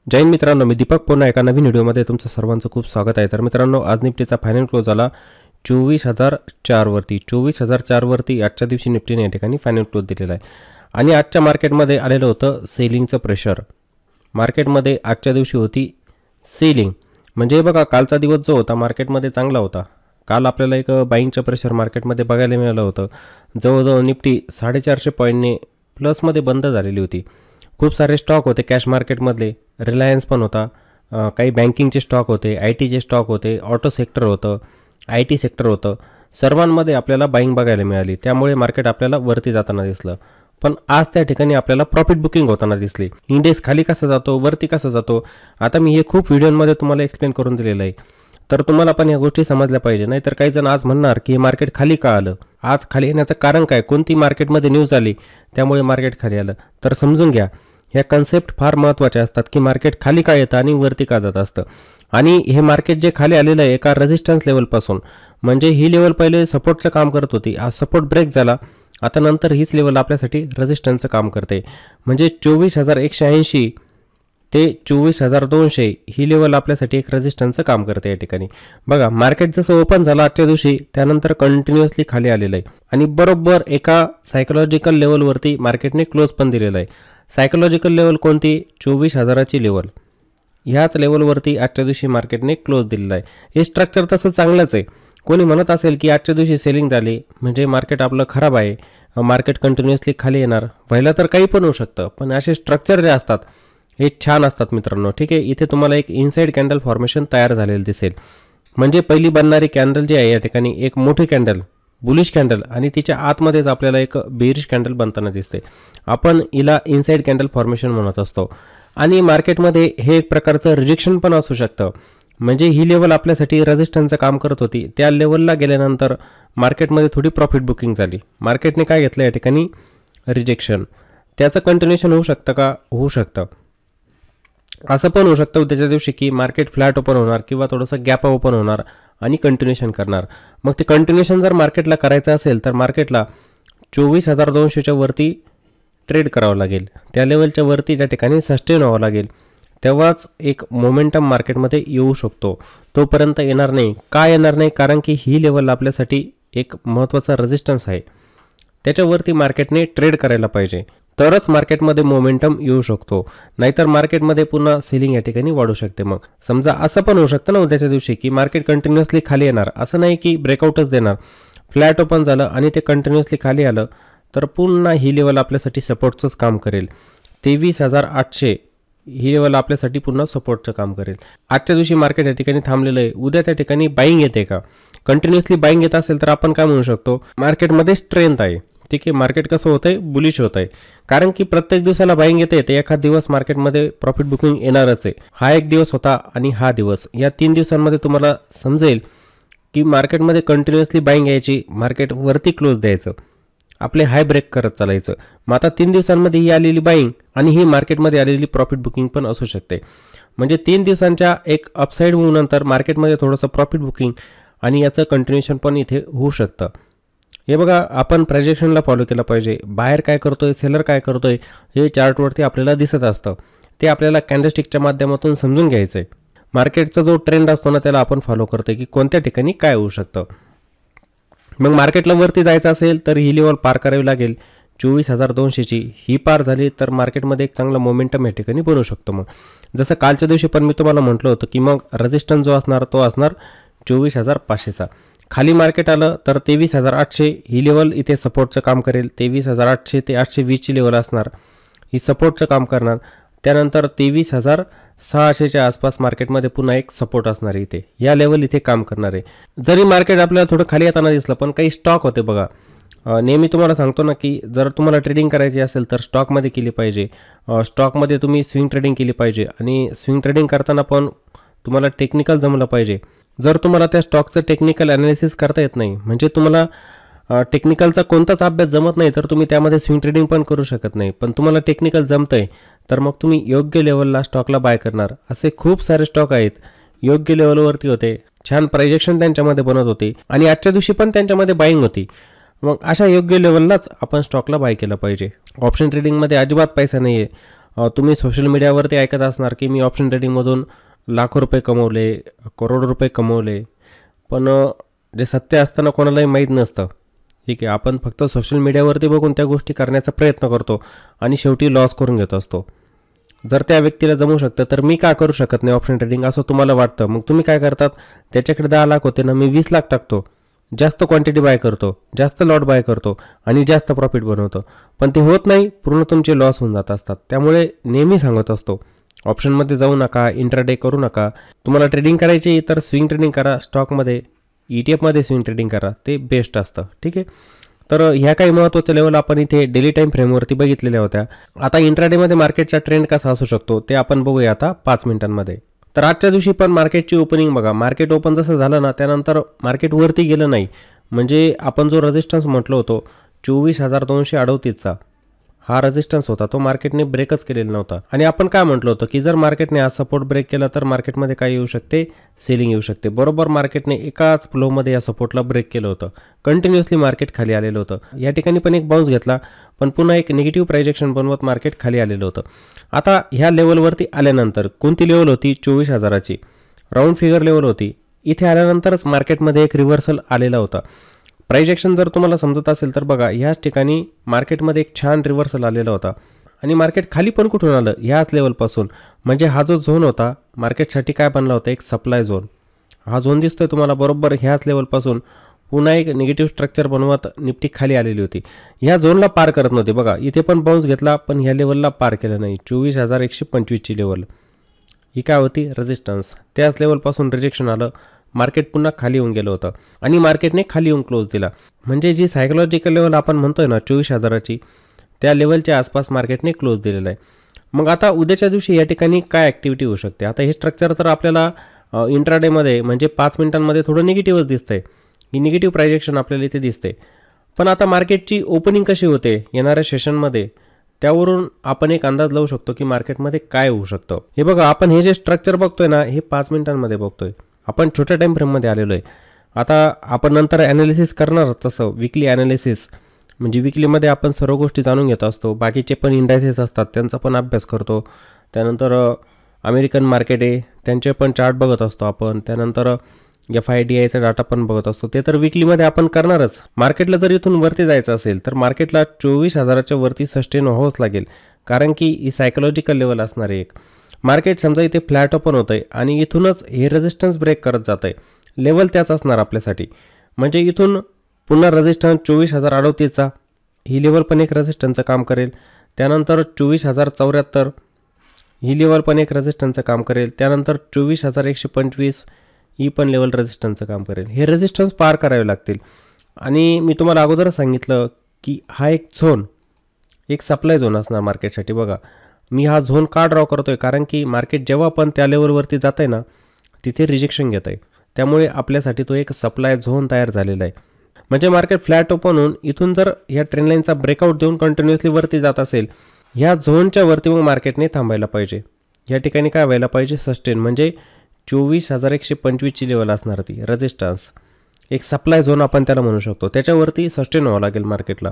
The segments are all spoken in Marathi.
जय हिंद मित्रांनो, मी दीपक पुन्हा एका नवीन व्हिडिओमध्ये तुमचं सर्वांचं खूप स्वागत आहे। तर मित्रांनो, आज निफ्टीचा फायनल क्लोज झाला 24,004 वरती। 24,004 वरती आजच्या दिवशी निफ्टीने या ठिकाणी फायनल क्लोज दिलेला आहे आणि आजच्या मार्केटमध्ये आलेलं होतं सेलिंगचं प्रेशर। मार्केटमध्ये आजच्या दिवशी होती सेलिंग, म्हणजे बघा कालचा दिवस जो होता मार्केटमध्ये चांगला होता। काल आपल्याला एक बाईंगचं प्रेशर मार्केटमध्ये बघायला मिळालं होतं। जवळजवळ निफ्टी 450 पॉईंटने प्लसमध्ये बंद झालेली होती। खूप सारे स्टॉक होते कॅश मार्केटमधले, रिलायन्स पण होता, काही बँकिंगचे स्टॉक होते, IT चे स्टॉक होते, ऑटो सेक्टर होतं, IT सेक्टर होतं। सर्वांमध्ये आपल्याला बाईंग बघायला मिळाली, त्यामुळे मार्केट आपल्याला वरती जाताना दिसलं। पण आज त्या ठिकाणी आपल्याला प्रॉफिट बुकिंग होताना दिसली। इंडेक्स खाली कसा जातो, वरती कसा जातो, आता मी हे खूप व्हिडिओमध्ये तुम्हाला एक्सप्लेन करून दिलेलं आहे। तर तुम्हाला पण ह्या गोष्टी समजल्या पाहिजे, नाहीतर काही जण आज म्हणणार की हे मार्केट खाली का आलं, आज खाली येण्याचं कारण काय, कोणती मार्केटमध्ये न्यूज आली त्यामुळे मार्केट खाली आलं। तर समजून घ्या, ह्या कन्सेप्ट फार महत्त्वाच्या असतात की मार्केट खाली का येतं आणि वरती का जात असतं। आणि हे मार्केट जे खाली आलेलं आहे एका रेजिस्टन्स लेवलपासून, म्हणजे ही लेवल पहिले सपोर्टचं काम करत होती, आज सपोर्ट ब्रेक झाला, आता नंतर हीच लेवल आपल्यासाठी रेजिस्टन्सचं काम करते। म्हणजे 24,180 ते 24,200 ही लेवल आपल्यासाठी एक रेजिस्टन्सचं काम करते या ठिकाणी। बघा मार्केट जसं ओपन झालं आजच्या दिवशी त्यानंतर कंटिन्युअसली खाली आलेलं आहे आणि बरोबर एका सायकोलॉजिकल लेवलवरती मार्केटने क्लोज पण दिलेलं आहे। सायकोलॉजिकल लेवल कोणती, 24,000ची लेवल, ह्याच लेवलवरती आजच्या दिवशी मार्केटने क्लोज दिलेला आहे। हे स्ट्रक्चर तसं चांगलंच आहे। कोणी म्हणत असेल की आजच्या दिवशी सेलिंग झाली म्हणजे मार्केट आपलं खराब आहे, मार्केट कंटिन्युअसली खाली येणार, व्हायला तर काही पण होऊ शकतं, पण असे स्ट्रक्चर जे असतात हे छान असतात मित्रांनो। ठीक आहे, इथे तुम्हाला एक इनसाइड कॅन्डल फॉर्मेशन तयार झालेलं दिसेल, म्हणजे पहिली बनणारी कॅन्डल जी आहे या ठिकाणी एक मोठी कॅन्डल, बुलिश कॅन्डल, आणि तिच्या आतमध्येच आपल्याला एक बेरिश कॅन्डल बनताना दिसते। आपण हिला इनसाइड कॅन्डल फॉर्मेशन म्हणत असतो आणि मार्केटमध्ये हे एक प्रकारचं रिजेक्शन पण असू शकतं। म्हणजे ही लेवल आपल्यासाठी रेजिस्टन्सचं काम करत होती, त्या लेवलला गेल्यानंतर मार्केटमध्ये थोडी प्रॉफिट बुकिंग झाली, मार्केटने काय घेतलं या ठिकाणी, रिजेक्शन। त्याचं कंटिन्युएशन होऊ शकतं का, होऊ शकतं। असं पण होऊ शकतं त्याच्या दिवशी की मार्केट फ्लॅट ओपन होणार किंवा थोडंसं गॅप ओपन होणार आणि कंटिन्युएशन करणार। मग ते कंटिन्युएशन जर मार्केटला करायचं असेल तर मार्केटला 24,200च्या वरती ट्रेड करावं लागेल, त्या लेवलच्या वरती त्या ठिकाणी सस्टेन व्हावं लागेल, तेव्हाच एक मोमेंटम मार्केटमध्ये येऊ शकतो। तोपर्यंत येणार नाही। का येणार नाही, कारण की ही लेवल आपल्यासाठी एक महत्त्वाचा रेजिस्टन्स आहे, त्याच्यावरती मार्केटने ट्रेड करायला पाहिजे, तरच मार्केटमध्ये मोमेंटम येऊ शकतो, नाहीतर मार्केटमध्ये पुन्हा सेलिंग या ठिकाणी वाढू शकते। मग समजा असं पण होऊ शकतं ना उद्याच्या दिवशी की मार्केट कंटिन्युअसली खाली येणार, असं नाही की ब्रेकआउटच देणार, फ्लॅट ओपन झालं आणि ते कंटिन्युअसली खाली आलं तर पुन्हा ही लेवल आपल्यासाठी सपोर्टचंच काम करेल। 23,800 ही लेवल आपल्यासाठी पुन्हा सपोर्टचं काम करेल। आजच्या दिवशी मार्केट या ठिकाणी थांबलेलं आहे, उद्या त्या ठिकाणी बाईंग येते का, कंटिन्युअसली बाईंग येत असेल तर आपण काय म्हणू शकतो, मार्केटमध्ये स्ट्रेंथ आहे। ठीक आहे, मार्केट कसं होतं आहे, बुलिश होत आहे, कारण की प्रत्येक दिवसाला बाईंग येते, तर एखाद दिवस मार्केटमध्ये प्रॉफिट बुकिंग येणारच आहे। हा एक दिवस होता आणि हा दिवस, या 3 दिवसांमध्ये तुम्हाला समजेल की मार्केटमध्ये कंटिन्युअसली बाईंग यायची, मार्केट वरती क्लोज द्यायचं, आपले हाय ब्रेक करत चालायचं। मग आता 3 दिवसांमध्ये ही आलेली बाईंग आणि ही मार्केटमध्ये आलेली प्रॉफिट बुकिंग पण असू शकते। म्हणजे 3 दिवसांच्या एक अपसाईड मूव्ह नंतर मार्केटमध्ये थोडंसं प्रॉफिट बुकिंग आणि याचं कंटिन्युएशन पण इथे होऊ शकतं। हे बघा, आपण प्रोजेक्शनला फॉलो केलं पाहिजे, बाहेर काय करतोय, सेलर काय करतोय हे चार्टवरती आपल्याला दिसत असतं, ते आपल्याला कॅन्डलस्टिकच्या माध्यमातून समजून घ्यायचं आहे। मार्केटचा जो ट्रेंड असतो ना त्याला आपण फॉलो करतोय की कोणत्या ठिकाणी काय होऊ शकतं। मग मार्केटला वरती जायचं असेल तर ही लेवल पार करावी लागेल 24,200ची, ही पार झाली तर मार्केटमध्ये एक चांगला मोमेंटम या ठिकाणी बनवू शकतो। मग जसं कालच्या दिवशी पण मी तुम्हाला म्हटलं होतं की मग रेजिस्टन्स जो असणार तो असणार 24,500चा। खाली मार्केट आलं तर 23,800 ही लेवल इथे सपोर्टचं काम करेल, 23,800 ते 820ची लेवल असणार, ही सपोर्टचं काम करणार। त्यानंतर 23,600च्या आसपास मार्केटमध्ये पुन्हा एक सपोर्ट असणार आहे, इथे या लेवल इथे काम करणार आहे। जरी मार्केट आपल्याला थोडं खाली येताना दिसलं पण काही स्टॉक होते बघा, नेहमी तुम्हाला सांगतो ना की जर तुम्हाला ट्रेडिंग करायची असेल तर स्टॉकमध्ये केली पाहिजे, स्टॉकमध्ये तुम्ही स्विंग ट्रेडिंग केली पाहिजे आणि स्विंग ट्रेडिंग करताना पण तुम्हाला टेक्निकल जमलं पाहिजे। जर तुम्हाला त्या स्टॉकचं टेक्निकल ॲनालिसिस करता येत नाही, म्हणजे तुम्हाला टेक्निकलचा कोणताच अभ्यास जमत नाही, तर तुम्ही त्यामध्ये स्विंग ट्रेडिंग पण करू शकत नाही। पण तुम्हाला टेक्निकल जमतंय तर मग तुम्ही योग्य लेवलला स्टॉकला बाय करणार। असे खूप सारे स्टॉक आहेत, योग्य लेवलवरती होते, छान प्रोजेक्शन त्यांच्यामध्ये बनत होते आणि आजच्या दिवशी पण त्यांच्यामध्ये बाईंग होती। मग अशा योग्य लेवललाच आपण स्टॉकला बाय केलं पाहिजे। ऑप्शन ट्रेडिंगमध्ये अजिबात पैसा नाही आहे, तुम्ही सोशल मीडियावरती ऐकत असणार की मी ऑप्शन ट्रेडिंगमधून लाखो रुपये कमवले, करोडो रुपये कमवले. पण जे सत्य असताना कोणालाही माहीत नसतं. ठीक आहे, आपण फक्त सोशल मीडियावरती बघून त्या गोष्टी करण्याचा प्रयत्न करतो आणि शेवटी लॉस करून घेत असतो. जर त्या व्यक्तीला जमू शकतं तर मी का करू शकत नाही ऑप्शन ट्रेडिंग असं तुम्हाला वाटतं. मग तुम्ही काय करतात, त्याच्याकडे 10 लाख होते ना, मी 20 लाख टाकतो, जास्त क्वांटिटी बाय करतो, जास्त लॉट बाय करतो आणि जास्त प्रॉफिट बनवतो. पण ते होत नाही, पूर्ण तुमचे लॉस होऊन जात असतात. त्यामुळे नेहमी सांगत असतो, ऑप्शनमध्ये जाऊ नका, इंट्राडे करू नका. तुम्हाला ट्रेडिंग करायची तर स्विंग ट्रेडिंग करा, स्टॉकमध्ये ETF मध्ये स्विंग ट्रेडिंग करा, ते बेस्ट असतं. ठीक आहे, तर ह्या काही महत्त्वाच्या लेवल आपण इथे डेली टाईम फ्रेमवरती बघितलेल्या होत्या. आता इंट्राडेमध्ये मार्केटचा ट्रेंड कसा असू शकतो ते आपण बघूया आता 5 मिनिटांमध्ये. तर आजच्या दिवशी पण मार्केटची ओपनिंग बघा, मार्केट ओपन जसं झालं ना, त्यानंतर मार्केट वरती गेलं नाही. म्हणजे आपण जो रेजिस्टन्स म्हटलो होतो 24,238चा, हा रेजिस्टन्स होता, तो मार्केटने ब्रेकच केलेला नव्हता. आणि आपण काय म्हटलं होतं की जर मार्केटने आज सपोर्ट ब्रेक केला तर मार्केटमध्ये काय येऊ शकते, सेलिंग येऊ शकते. बरोबर मार्केटने एकाच फ्लोमध्ये या सपोर्टला ब्रेक केलं होतं, कंटिन्युअसली मार्केट खाली आलेलं होतं. या ठिकाणी पण एक बाउन्स घेतला, पण पुन्हा एक निगेटिव्ह प्रायजेक्शन बनवत मार्केट खाली आलेलं होतं. आता ह्या लेवलवरती आल्यानंतर कोणती लेवल होती, 24,000ची राऊंड फिगर लेवल होती. इथे आल्यानंतरच मार्केटमध्ये एक रिव्हर्सल आलेला होता. प्राइस ॲक्शन जर तुम्हाला समजत असेल तर बघा, ह्याच ठिकाणी मार्केटमध्ये एक छान रिव्हर्सल आलेला होता आणि मार्केट खाली पण कुठून आलं, ह्याच लेवलपासून. म्हणजे हा जो झोन होता मार्केटसाठी काय बनला होता, एक सप्लाय झोन. हा झोन दिसतोय तुम्हाला, बरोबर ह्याच लेवलपासून पुन्हा एक निगेटिव्ह स्ट्रक्चर बनवत निफ्टी खाली आलेली होती. ह्या झोनला पार करत नव्हती. बघा इथे पण बाउन्स घेतला, पण ह्या लेवलला पार केलं नाही. 24,125ची लेवल ही काय होती, रेजिस्टन्स. त्याच लेवलपासून रिजेक्शन आलं, मार्केट पुन्हा खाली येऊन गेलं होतं आणि मार्केटने खाली येऊन क्लोज दिला. म्हणजे जी सायकोलॉजिकल लेवल आपण म्हणतोय ना 24,000ची, त्या लेवलच्या आसपास मार्केटने क्लोज दिलेलं आहे. मग आता उद्याच्या दिवशी या ठिकाणी काय ॲक्टिव्हिटी होऊ शकते. आता हे स्ट्रक्चर तर आपल्याला इंट्राडेमध्ये म्हणजे 5 मिनिटांमध्ये थोडं निगेटिव्हच दिसतंय. ही निगेटिव्ह प्रायजेक्शन आपल्याला इथे दिसते. पण आता मार्केटची ओपनिंग कशी होते येणाऱ्या सेशनमध्ये, त्यावरून आपण एक अंदाज लावू शकतो की मार्केटमध्ये काय होऊ शकतं. हे बघा, आपण हे जे स्ट्रक्चर बघतोय ना, हे 5 मिनिटांमध्ये बघतोय. आपण छोट्या टाईम फ्रेममध्ये आलेलो आहे. आता आपण नंतर ॲनालिसिस करणार, तसं विकली ॲनालिसिस म्हणजे विकलीमध्ये आपण सर्व गोष्टी जाणून घेत असतो. बाकीचे पण इंडायसेस असतात, त्यांचा पण अभ्यास करतो. त्यानंतर अमेरिकन मार्केट आहे, त्यांचे पण चार्ट बघत असतो आपण. त्यानंतर FIDIचा डाटा पण बघत असतो. ते तर विकलीमध्ये आपण करणारच. मार्केटला जर इथून वरती जायचं असेल तर मार्केटला 24,000च्या वरती सस्टेन व्हावंच लागेल, कारण की ही सायकोलॉजिकल लेवल असणार आहे एक. मार्केट समजा इथे फ्लॅट ओपन होतं आहे आणि इथूनच हे रेजिस्टन्स ब्रेक करत जात आहे, लेवल त्याच असणार आपल्यासाठी. म्हणजे इथून पुन्हा रेजिस्टन्स 24,038चा, ही लेवल पण एक रेजिस्टन्सचं काम करेल. त्यानंतर 24,074 ही लेवल पण एक रेजिस्टन्सचं काम करेल. त्यानंतर 24,125 ही पण लेवल रेजिस्टन्सचं काम करेल. हे रेजिस्टन्स पार करावे लागतील. आणि मी तुम्हाला अगोदरच सांगितलं की हा एक झोन, एक सप्लाय झोन असणार मार्केटसाठी. बघा मी हा झोन का ड्रॉ करतो आहे, कारण की मार्केट जेव्हा पण त्या लेवलवरती जात आहे ना, तिथे रिजेक्शन घेत आहे. त्यामुळे आपल्यासाठी तो एक सप्लाय झोन तयार झालेला आहे. म्हणजे मार्केट फ्लॅट ओपन होऊन इथून जर ह्या ट्रेंडलाईनचा ब्रेकआउट देऊन कंटिन्युअसली वरती जात असेल, ह्या झोनच्या वरती मग मार्केटने थांबायला पाहिजे. या ठिकाणी काय व्हायला पाहिजे, सस्टेन म्हणजे 24,125ची लेवल असणार ती रेजिस्टन्स, एक सप्लाय झोन आपण त्याला म्हणू शकतो. त्याच्यावरती सस्टेन व्हावं लागेल मार्केटला,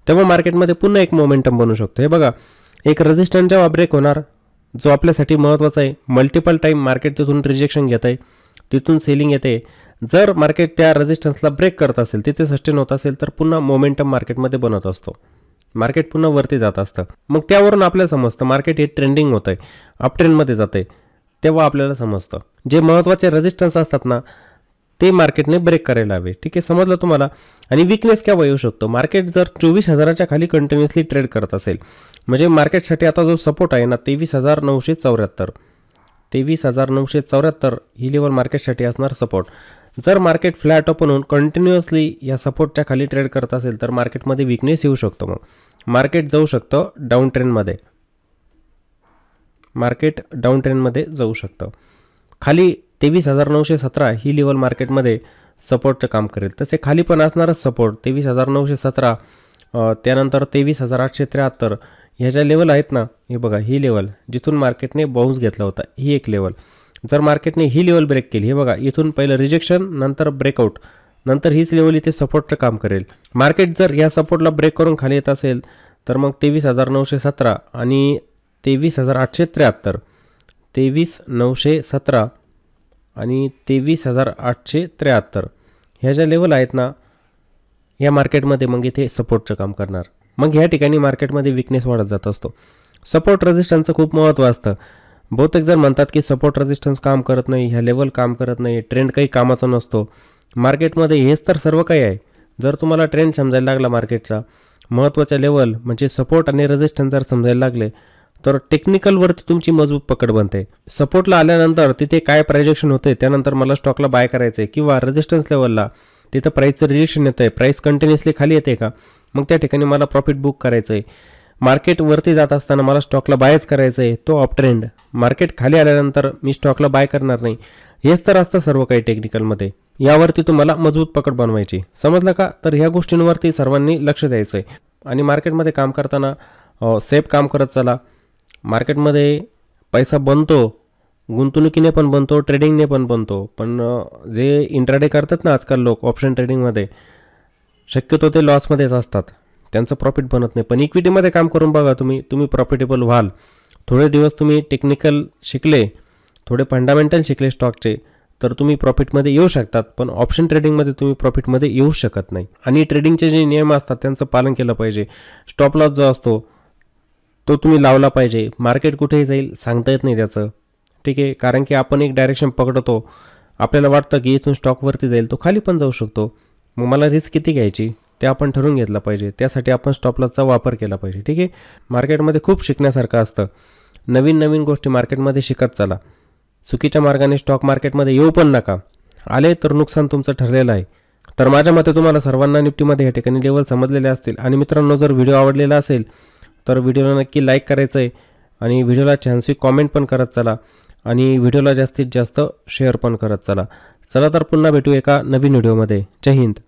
तेव्हा मार्केटमध्ये पुन्हा एक मोमेंटम बनू शकतो. हे बघा, एक रेजिस्टन्स जेव्हा ब्रेक होणार, जो आपल्यासाठी महत्त्वाचा आहे, मल्टिपल टाईम मार्केट तिथून रिजेक्शन घेत आहे, तिथून सेलिंग येते. जर मार्केट त्या रेजिस्टन्सला ब्रेक करत असेल, तिथे सस्टेन होत असेल, तर पुन्हा मोमेंटम मार्केटमध्ये बनत असतो, मार्केट पुन्हा वरती जात असतं. मग त्यावरून आपल्याला समजतं मार्केट हे ट्रेंडिंग होतं आहे, अप ट्रेंडमध्ये जातं आहे, तेव्हा आपल्याला समजतं जे महत्त्वाचे रेजिस्टन्स असतात ना, ते मार्केटने ब्रेक करायला हवे. ठीक आहे, समजलं तुम्हाला. आणि विकनेस केव्हा येऊ शकतो, मार्केट जर 24,000च्या खाली कंटिन्युअसली ट्रेड करत असेल, म्हणजे मार्केटसाठी आता जो सपोर्ट आहे ना 23,974, 23,974 ही लेवल मार्केटसाठी असणार सपोर्ट. जर मार्केट फ्लॅट ओपन होऊन कंटिन्युअसली या सपोर्टच्या खाली ट्रेड करत असेल तर मार्केटमध्ये विकनेस येऊ शकतो. मग मार्केट जाऊ शकतं डाऊन ट्रेंडमध्ये, मार्केट डाऊन ट्रेंडमध्ये जाऊ शकतं. खाली 23,917 ही लेवल मार्केटमध्ये सपोर्टचं काम करेल. तसे खाली पण असणारच सपोर्ट 23,917, त्यानंतर 23,873 ह्या ज्या लेवल आहेत ना, हे बघा ही लेवल जिथून मार्केटने बाउन्स घेतला होता, ही एक लेवल. जर मार्केटने ही लेवल ब्रेक केली, हे बघा इथून पहिलं रिजेक्शन, नंतर ब्रेकआउट, नंतर हीच लेवल इथे सपोर्टचं काम करेल. मार्केट जर या सपोर्टला ब्रेक करून खाली येत असेल तर मग 23,917 आणि 23,873, 23,917 आणि 23,873 ह्या ज्या लेवल आहेत ना, या मार्केटमध्ये मग इथे सपोर्टचं काम करणार. मग ह्या ठिकाणी मार्केटमध्ये विकनेस वाढत जात असतो. सपोर्ट रेजिस्टन्सचं खूप महत्त्व असतं. बहुतेक जण म्हणतात की सपोर्ट रेजिस्टन्स काम करत नाही, ह्या लेवल काम करत नाही, ट्रेंड काही कामाचा नसतो. मार्केटमध्ये हेच तर सर्व काही आहे. जर तुम्हाला ट्रेंड समजायला लागला मार्केटचा, महत्त्वाच्या लेवल म्हणजे सपोर्ट आणि रेजिस्टन्स जर समजायला लागले, तर टेक्निकलवरती तुमची मजबूत पकड बनते. सपोर्टला आल्यानंतर तिथे काय प्रायजेक्शन होते, त्यानंतर मला स्टॉकला बाय करायचं आहे, किंवा रेजिस्टन्स लेवलला तिथं प्राईसचं रिजेक्शन येतं आहे, प्राईस कंटिन्युअसली खाली येते का, मग त्या ठिकाणी मला प्रॉफिट बुक करायचं आहे. मार्केट वरती जात असताना मला स्टॉकला बायच करायचं आहे, तो अप ट्रेंड. मार्केट खाली आल्यानंतर मी स्टॉकला बाय करणार नाही. हेच तर असतं सर्व काही टेक्निकलमध्ये. यावरती तुम्हाला मजबूत पकड बनवायची. समजलं का? तर ह्या गोष्टींवरती सर्वांनी लक्ष द्यायचं आहे. आणि मार्केटमध्ये काम करताना सेफ काम करत चला. मार्केटमध्ये पैसा बनतो, गुंतवणुकीने पण बनतो, ट्रेडिंगने पण बनतो. पण जे इंट्राडे करतात ना आजकाल लोक ऑप्शन ट्रेडिंगमध्ये, शक्यतो ते लॉसमध्येच असतात, त्यांचं प्रॉफिट बनत नाही. पण इक्विटीमध्ये काम करून बघा, तुम्ही प्रॉफिटेबल व्हाल. थोडे दिवस तुम्ही टेक्निकल शिकले, थोडे फंडामेंटल शिकले स्टॉकचे, तर तुम्ही प्रॉफिटमध्ये येऊ शकतात. पण ऑप्शन ट्रेडिंगमध्ये तुम्ही प्रॉफिटमध्ये येऊ शकत नाही. आणि ट्रेडिंगचे जे नियम असतात त्यांचं पालन केलं पाहिजे. स्टॉप लॉस जो असतो तो तुम्ही लावला पाहिजे. मार्केट कुठेही जाईल सांगता येत नाही त्याचं, ठीक आहे. कारण की आपण एक डायरेक्शन पकडतो, आपल्याला वाटतं की इथून स्टॉकवरती जाईल, तो खाली पण जाऊ शकतो. मग मला रिस्क किती घ्यायची ते आपण ठरवून घेतलं पाहिजे. त्यासाठी आपण स्टॉप लॉसचा वापर केला पाहिजे, ठीक आहे. मार्केटमध्ये खूप शिकण्यासारखं असतं. नवीन नवीन गोष्टी मार्केटमध्ये शिकत चला. चुकीच्या मार्गाने स्टॉक मार्केटमध्ये येऊ पण नका. आले तर नुकसान तुमचं ठरलेलं आहे. तर माझ्या मते तुम्हाला सर्वांना निफ्टीमध्ये या ठिकाणी लेवल समजलेले असतील. आणि मित्रांनो, जर व्हिडिओ आवडलेला असेल तर व्हिडिओला नक्की लाईक करायचं आहे, आणि व्हिडिओला छानशी कॉमेंट पण करत चला, आणि व्हिडिओला जास्तीत जास्त शेअर पण करत चला. चला तर पुन्हा भेटू एका नवीन व्हिडिओमध्ये. जय हिंद.